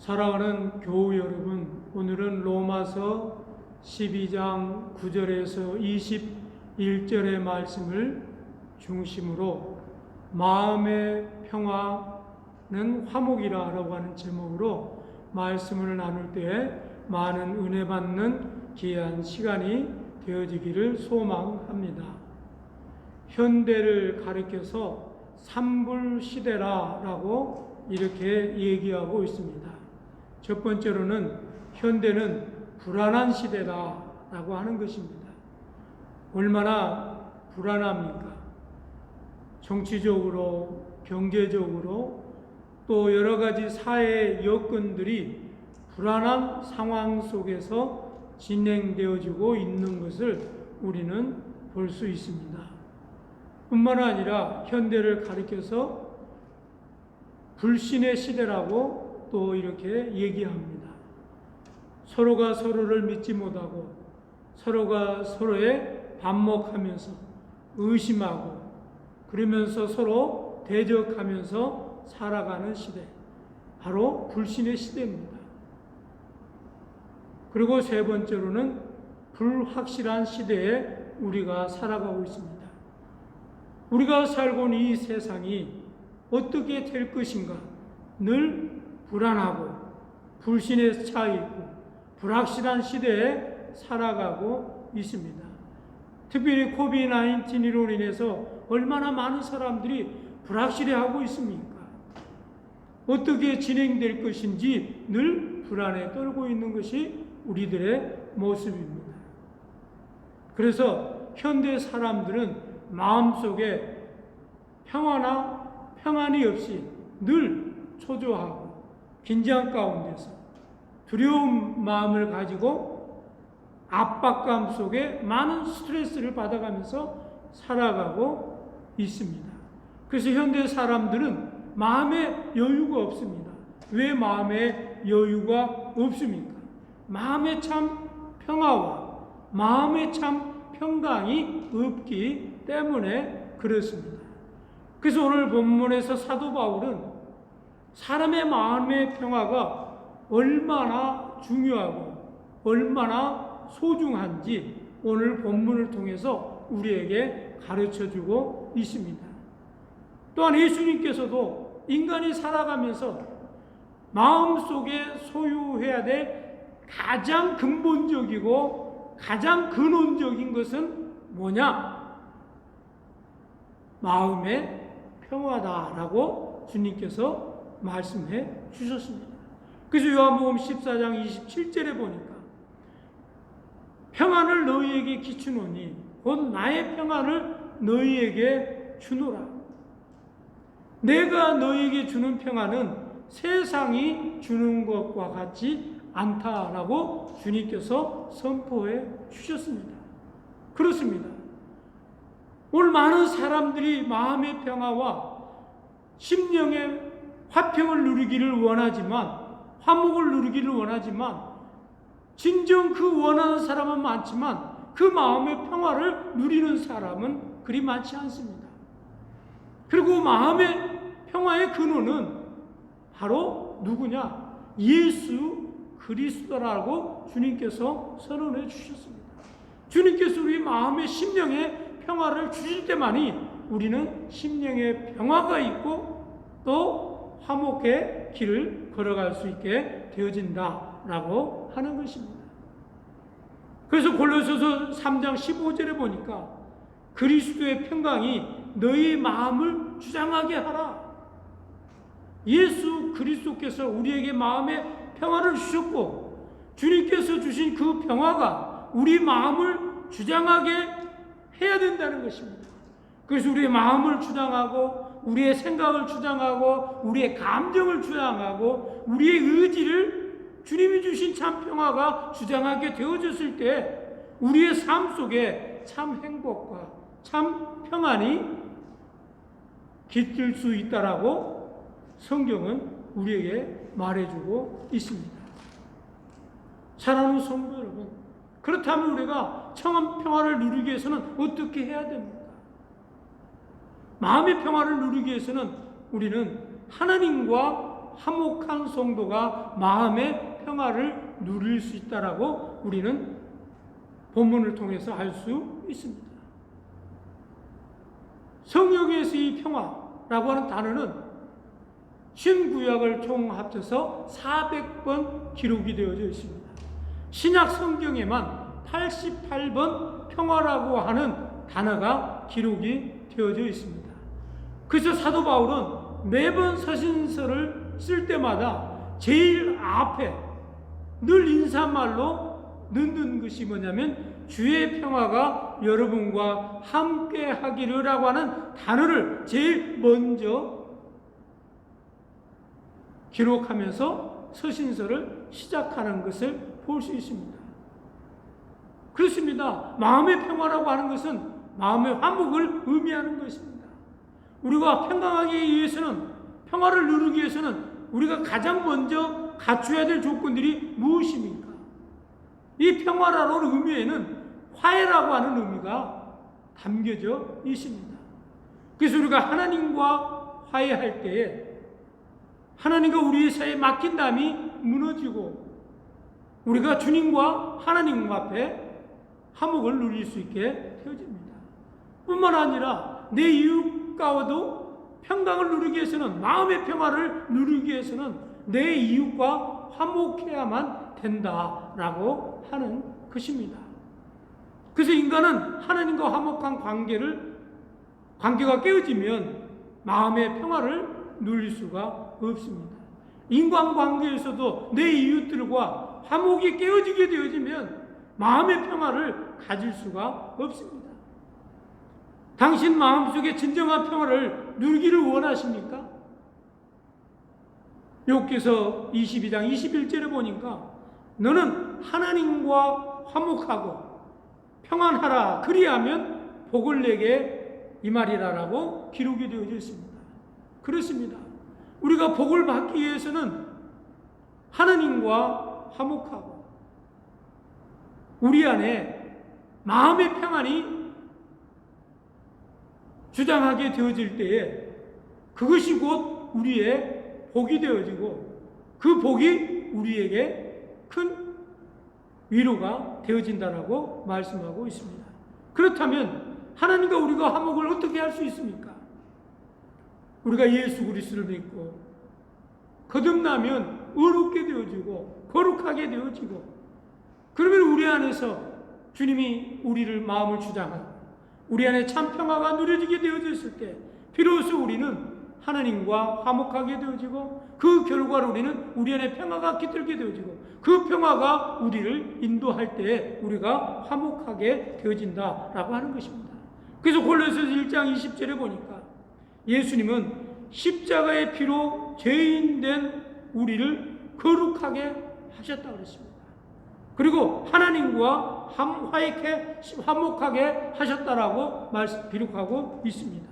사랑하는 교우 여러분, 오늘은 로마서 12장 9절에서 21절의 말씀을 중심으로 마음의 평화는 화목이라고 하는 제목으로 말씀을 나눌 때 많은 은혜 받는 귀한 시간이 되어지기를 소망합니다. 현대를 가리켜서 산불시대라고 이렇게 얘기하고 있습니다. 첫 번째로는 현대는 불안한 시대다라고 하는 것입니다. 얼마나 불안합니까? 정치적으로, 경제적으로 또 여러 가지 사회 여건들이 불안한 상황 속에서 진행되어지고 있는 것을 우리는 볼 수 있습니다. 뿐만 아니라 현대를 가리켜서 불신의 시대라고 또 이렇게 얘기합니다. 서로가 서로를 믿지 못하고 서로가 서로에 반목하면서 의심하고 그러면서 서로 대적하면서 살아가는 시대, 바로 불신의 시대입니다. 그리고 세 번째로는 불확실한 시대에 우리가 살아가고 있습니다. 우리가 살고 있는 이 세상이 어떻게 될 것인가 늘 불안하고 불신에 차 있고 불확실한 시대에 살아가고 있습니다. 특별히 코비드-19로 인해서 얼마나 많은 사람들이 불확실해하고 있습니까? 어떻게 진행될 것인지 늘 불안에 떨고 있는 것이 우리들의 모습입니다. 그래서 현대 사람들은 마음속에 평안이 없이 늘 초조하고 긴장 가운데서 두려운 마음을 가지고 압박감 속에 많은 스트레스를 받아가면서 살아가고 있습니다. 그래서 현대 사람들은 마음의 여유가 없습니다. 왜 마음의 여유가 없습니까? 마음의 참 평화와 마음의 참 평강이 없기 때문에 그렇습니다. 그래서 오늘 본문에서 사도 바울은 사람의 마음의 평화가 얼마나 중요하고 얼마나 소중한지 오늘 본문을 통해서 우리에게 가르쳐주고 있습니다. 또한 예수님께서도 인간이 살아가면서 마음속에 소유해야 될 가장 근본적이고 가장 근원적인 것은 뭐냐? 마음의 평화다라고 주님께서 말씀해 주셨습니다. 그래서 요한복음 14장 27절에 보니까 평안을 너희에게 기추노니 곧 나의 평안을 너희에게 주노라. 내가 너희에게 주는 평안은 세상이 주는 것과 같지 않다라고 주님께서 선포해 주셨습니다. 그렇습니다. 오늘 많은 사람들이 마음의 평화와 심령의 화평을 누리기를 원하지만, 화목을 누리기를 원하지만, 진정 그 원하는 사람은 많지만 그 마음의 평화를 누리는 사람은 그리 많지 않습니다. 그리고 마음의 평화의 근원은 바로 누구냐? 예수 그리스도라고 주님께서 선언해 주셨습니다. 주님께서 우리 마음의 심령의 평화를 주실 때만이 우리는 심령의 평화가 있고 또 화목의 길을 걸어갈 수 있게 되어진다라고 하는 것입니다. 그래서 골로새서 3장 15절에 보니까 그리스도의 평강이 너희 마음을 주장하게 하라. 예수 그리스도께서 우리에게 마음의 평화를 주셨고 주님께서 주신 그 평화가 우리 마음을 주장하게 해야 된다는 것입니다. 그래서 우리의 마음을 주장하고 우리의 생각을 주장하고 우리의 감정을 주장하고 우리의 의지를 주님이 주신 참 평화가 주장하게 되어졌을 때 우리의 삶 속에 참 행복과 참 평안이 깃들 수 있다라고 성경은 우리에게 말해주고 있습니다. 사랑하는 성도 여러분, 그렇다면 우리가 청한 평화를 누리기 위해서는 어떻게 해야 됩니까? 마음의 평화를 누리기 위해서는 우리는 하나님과 화목한 성도가 마음의 평화를 누릴 수 있다라고 우리는 본문을 통해서 알 수 있습니다. 성경에서 이 평화라고 하는 단어는 신구약을 총 합쳐서 400번 기록이 되어져 있습니다. 신약 성경에만 88번 평화라고 하는 단어가 기록이 되어져 있습니다. 그래서 사도 바울은 매번 서신서를 쓸 때마다 제일 앞에 늘 인사말로 넣는 것이 뭐냐면 주의 평화가 여러분과 함께 하기르라고 하는 단어를 제일 먼저 기록하면서 서신서를 시작하는 것을 볼 수 있습니다. 그렇습니다. 마음의 평화라고 하는 것은 마음의 화목을 의미하는 것입니다. 우리가 평강하기 위해서는, 평화를 누리기 위해서는 우리가 가장 먼저 갖춰야 될 조건들이 무엇입니까? 이 평화라는 의미에는 화해라고 하는 의미가 담겨져 있습니다. 그래서 우리가 하나님과 화해할 때에 하나님과 우리의 사이에 막힌 담이 무너지고 우리가 주님과 하나님 앞에 화목을 누릴 수 있게 되어집니다. 뿐만 아니라 내 이웃과도 평강을 누리기 위해서는, 마음의 평화를 누리기 위해서는 내 이웃과 화목해야만 된다라고 하는 것입니다. 그래서 인간은 하나님과 화목한 관계가 깨어지면 마음의 평화를 누릴 수가 없습니다. 인간관계에서도 내 이웃들과 화목이 깨어지게 되어지면 마음의 평화를 가질 수가 없습니다. 당신 마음속에 진정한 평화를 누리기를 원하십니까? 욥기서 22장 21절에 보니까 너는 하나님과 화목하고 평안하라, 그리하면 복을 내게 임하리라라고 기록이 되어져 있습니다. 그렇습니다. 우리가 복을 받기 위해서는 하나님과 화목하고 우리 안에 마음의 평안이 주장하게 되어질 때에 그것이 곧 우리의 복이 되어지고 그 복이 우리에게 큰 위로가 되어진다라고 말씀하고 있습니다. 그렇다면 하나님과 우리가 화목을 어떻게 할 수 있습니까? 우리가 예수 그리스도를 믿고 거듭나면 의롭게 되어지고 거룩하게 되어지고, 그러면 우리 안에서 주님이 우리를 마음을 주장하고 우리 안에 참 평화가 누려지게 되어졌을 때 비로소 우리는 하나님과 화목하게 되어지고 그 결과로 우리는 우리 안에 평화가 깃들게 되어지고 그 평화가 우리를 인도할 때 우리가 화목하게 되어진다라고 하는 것입니다. 그래서 골로새서 1장 20절에 보니까 예수님은 십자가의 피로 죄인된 우리를 거룩하게 하셨다고 그랬습니다. 그리고 하나님과 화목하게 하셨다라고 기록하고 있습니다.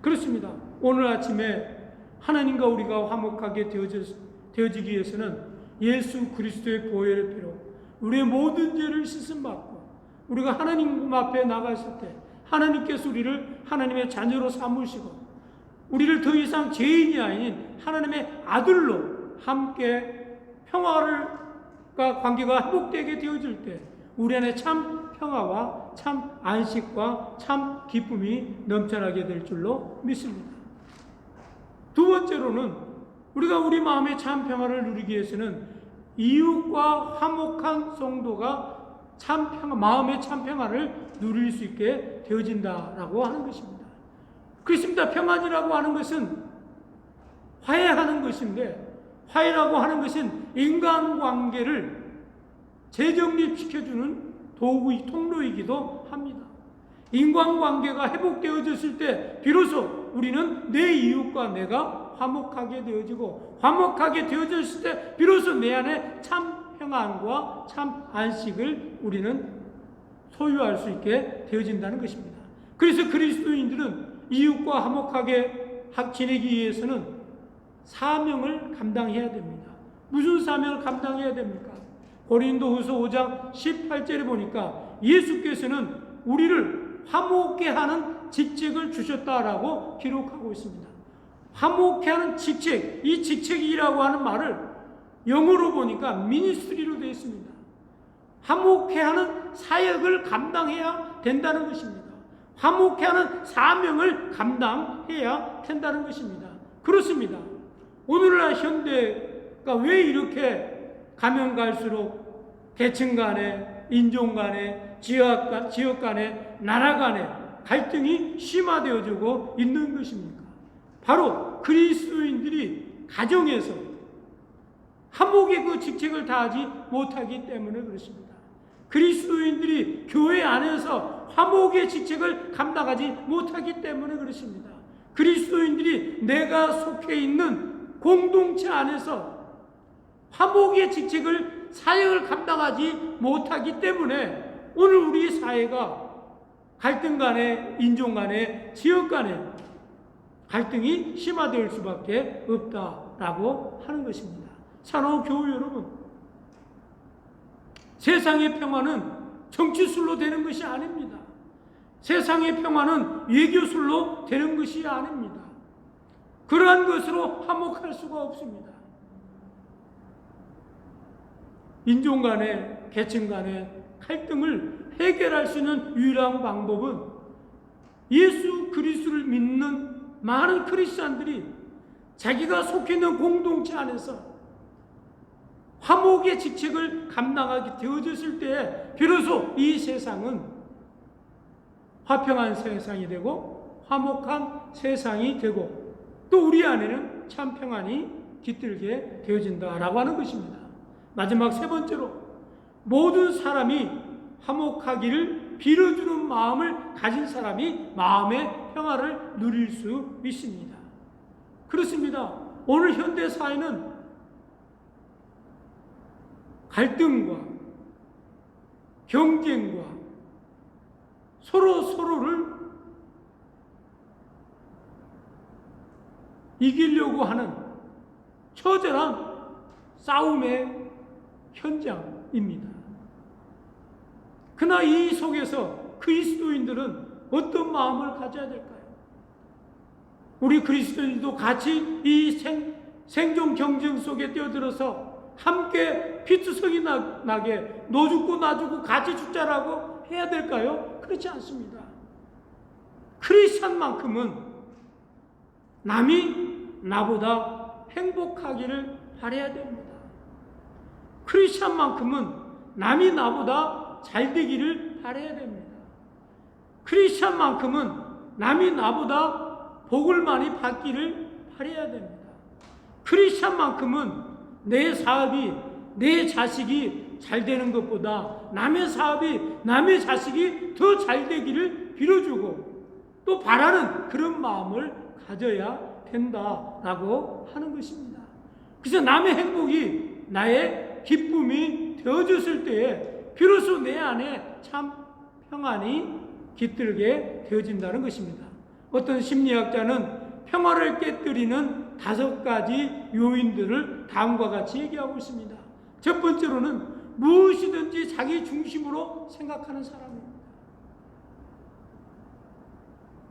그렇습니다. 오늘 아침에 하나님과 우리가 화목하게 되어지기 위해서는 예수 그리스도의 보혈의 피로 우리의 모든 죄를 씻음받고 우리가 하나님 앞에 나갔을 때 하나님께서 우리를 하나님의 자녀로 삼으시고 우리를 더 이상 죄인이 아닌 하나님의 아들로 함께 평화가 관계가 회복되게 되어질 때 우리 안에 참 평화와 참 안식과 참 기쁨이 넘쳐나게 될 줄로 믿습니다. 두 번째로는 우리가 우리 마음의 참 평화를 누리기 위해서는 이웃과 화목한 성도가 참 평화, 마음의 참 평화를 누릴 수 있게 되어진다라고 하는 것입니다. 그렇습니다. 평안이라고 하는 것은 화해하는 것인데, 화해라고 하는 것은 인간관계를 재정립시켜주는 통로이기도 합니다. 인간관계가 회복되어졌을 때 비로소 우리는 내 이웃과 내가 화목하게 되어지고, 화목하게 되어졌을 때 비로소 내 안에 참 평안과 참 안식을 우리는 소유할 수 있게 되어진다는 것입니다. 그래서 그리스도인들은 이웃과 화목하게 지내기 위해서는 사명을 감당해야 됩니다. 무슨 사명을 감당해야 됩니까? 고린도후서 5장 18절에 보니까 예수께서는 우리를 화목케 하는 직책을 주셨다라고 기록하고 있습니다. 화목해 하는 직책, 이 직책이라고 하는 말을 영어로 보니까 미니스트리로 되어 있습니다. 화목해 하는 사역을 감당해야 된다는 것입니다. 화목해 하는 사명을 감당해야 된다는 것입니다. 그렇습니다. 오늘날 현대가 왜 이렇게 가면 갈수록 계층 간에, 인종 간에, 지역 간에, 나라 간에 갈등이 심화되어지고 있는 것입니까? 바로 그리스도인들이 가정에서 화목의 그 직책을 다하지 못하기 때문에 그렇습니다. 그리스도인들이 교회 안에서 화목의 직책을 감당하지 못하기 때문에 그렇습니다. 그리스도인들이 내가 속해 있는 공동체 안에서 화목의 직책을 사역을 감당하지 못하기 때문에 오늘 우리 사회가 갈등 간에, 인종 간에, 지역 간에 갈등이 심화될 수밖에 없다라고 하는 것입니다. 사랑하는 교우 여러분, 세상의 평화는 정치술로 되는 것이 아닙니다. 세상의 평화는 외교술로 되는 것이 아닙니다. 그러한 것으로 화목할 수가 없습니다. 인종 간에, 계층 간에 갈등을 해결할 수 있는 유일한 방법은 예수 그리스도를 믿는 많은 크리스찬들이 자기가 속해 있는 공동체 안에서 화목의 직책을 감당하게 되어졌을 때에 비로소 이 세상은 화평한 세상이 되고 화목한 세상이 되고 또 우리 안에는 참 평안이 깃들게 되어진다라고 하는 것입니다. 마지막 세 번째로 모든 사람이 화목하기를 빌어주는 마음을 가진 사람이 마음의 평화를 누릴 수 있습니다. 그렇습니다. 오늘 현대 사회는 갈등과 경쟁과 서로를 이기려고 하는 처절한 싸움의 현장입니다. 그러나 이 속에서 그리스도인들은 어떤 마음을 가져야 될까요? 우리 그리스도인들도 같이 이 생존 경쟁 속에 뛰어들어서 함께 피투성이 나게 너 죽고 나 죽고 같이 죽자라고 해야 될까요? 그렇지 않습니다. 크리스찬만큼은 남이 나보다 행복하기를 바라야 됩니다. 크리스찬만큼은 남이 나보다 잘 되기를 바라야 됩니다. 크리스찬만큼은 남이 나보다 복을 많이 받기를 바라야 됩니다. 크리스찬만큼은 내 사업이, 내 자식이 잘 되는 것보다 남의 사업이, 남의 자식이 더 잘 되기를 빌어주고 또 바라는 그런 마음을 가져야 된다라고 하는 것입니다. 그래서 남의 행복이 나의 기쁨이 되어졌을 때에 비로소 내 안에 참 평안이 깃들게 되어진다는 것입니다. 어떤 심리학자는 평화를 깨뜨리는 5가지 요인들을 다음과 같이 얘기하고 있습니다. 첫 번째로는 무엇이든지 자기 중심으로 생각하는 사람입니다.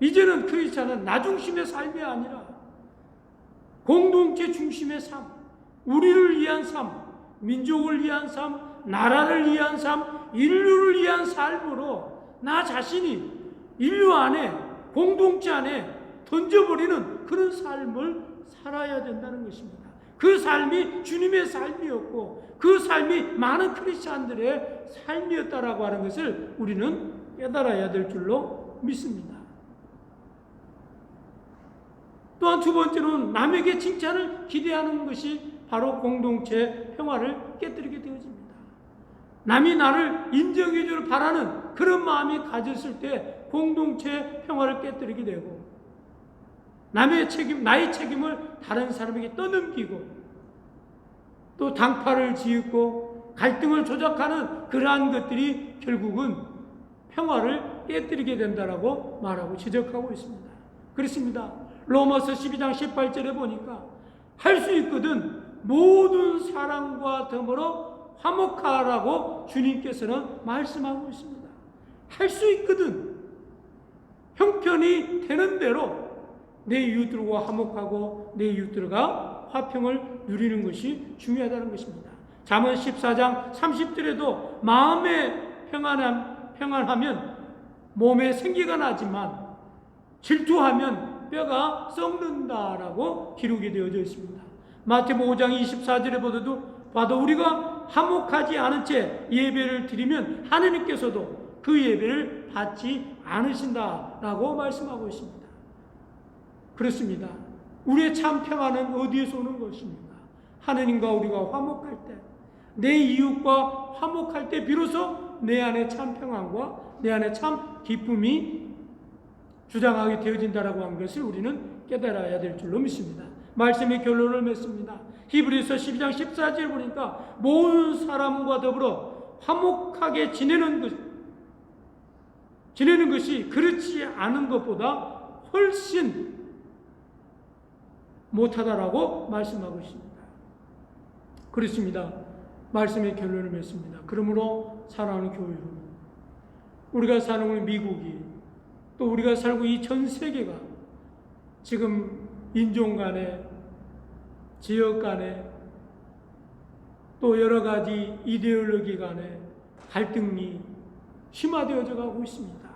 이제는 크리스찬은 나 중심의 삶이 아니라 공동체 중심의 삶, 우리를 위한 삶, 민족을 위한 삶, 나라를 위한 삶, 인류를 위한 삶으로 나 자신이 인류 안에, 공동체 안에 던져버리는 그런 삶을 살아야 된다는 것입니다. 그 삶이 주님의 삶이었고 그 삶이 많은 크리스찬들의 삶이었다라고 하는 것을 우리는 깨달아야 될 줄로 믿습니다. 또한 두 번째로는 남에게 칭찬을 기대하는 것이 바로 공동체 평화를 깨뜨리게 되어집니다. 남이 나를 인정해 주길 바라는 그런 마음이 가졌을 때 공동체 평화를 깨뜨리게 되고 나의 책임을 다른 사람에게 떠넘기고 또 당파를 지었고 갈등을 조작하는 그러한 것들이 결국은 평화를 깨뜨리게 된다라고 말하고 지적하고 있습니다. 그렇습니다. 로마서 12장 18절에 보니까 할 수 있거든 모든 사람과 더불어 화목하라고 주님께서는 말씀하고 있습니다. 할 수 있거든 형편이 되는 대로 내 이웃들과 화목하고 내 이웃들과 화평을 누리는 것이 중요하다는 것입니다. 잠언 14장 30절에도 마음에 평안하면 몸에 생기가 나지만 질투하면 뼈가 썩는다라고 기록이 되어져 있습니다. 마태복음 5장 24절에 봐도 우리가 화목하지 않은 채 예배를 드리면 하느님께서도 그 예배를 받지 않으신다라고 말씀하고 있습니다. 그렇습니다. 우리의 참 평안은 어디에서 오는 것입니까? 하느님과 우리가 화목할 때, 내 이웃과 화목할 때 비로소 내 안에 참 평안과 내 안에 참 기쁨이 주장하게 되어진다라고 하는 것을 우리는 깨달아야 될 줄로 믿습니다. 말씀의 결론을 맺습니다. 히브리서 12장 14절 보니까 모든 사람과 더불어 화목하게 지내는 것이 그렇지 않은 것보다 훨씬 못하다라고 말씀하고 있습니다. 그렇습니다. 말씀의 결론을 맺습니다. 그러므로 사랑하는 교회 여러분, 우리가 사는 우리 미국이 또 우리가 살고 이 전 세계가 지금 인종 간에 지역 간에 또 여러 가지 이데올로기 간에 갈등이 심화되어져 가고 있습니다.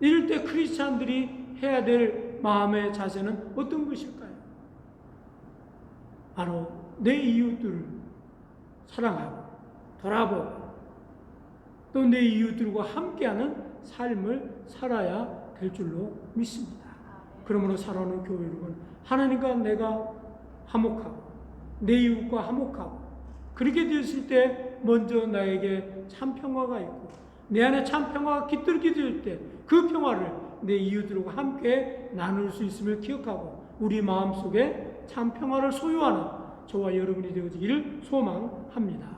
이럴 때 크리스찬들이 해야 될 마음의 자세는 어떤 것일까요? 바로 내 이웃들을 사랑하고 돌아보고 또 내 이웃들과 함께하는 삶을 살아야 될 줄로 믿습니다. 그러므로 사랑하는 교회 여러분, 하나님과 내가 화목하고 내 이웃과 화목하고 그렇게 되었을 때 먼저 나에게 참 평화가 있고 내 안에 참 평화가 깃들게 될 때 그 평화를 내 이웃들과 함께 나눌 수 있음을 기억하고 우리 마음속에 참 평화를 소유하는 저와 여러분이 되어지기를 소망합니다.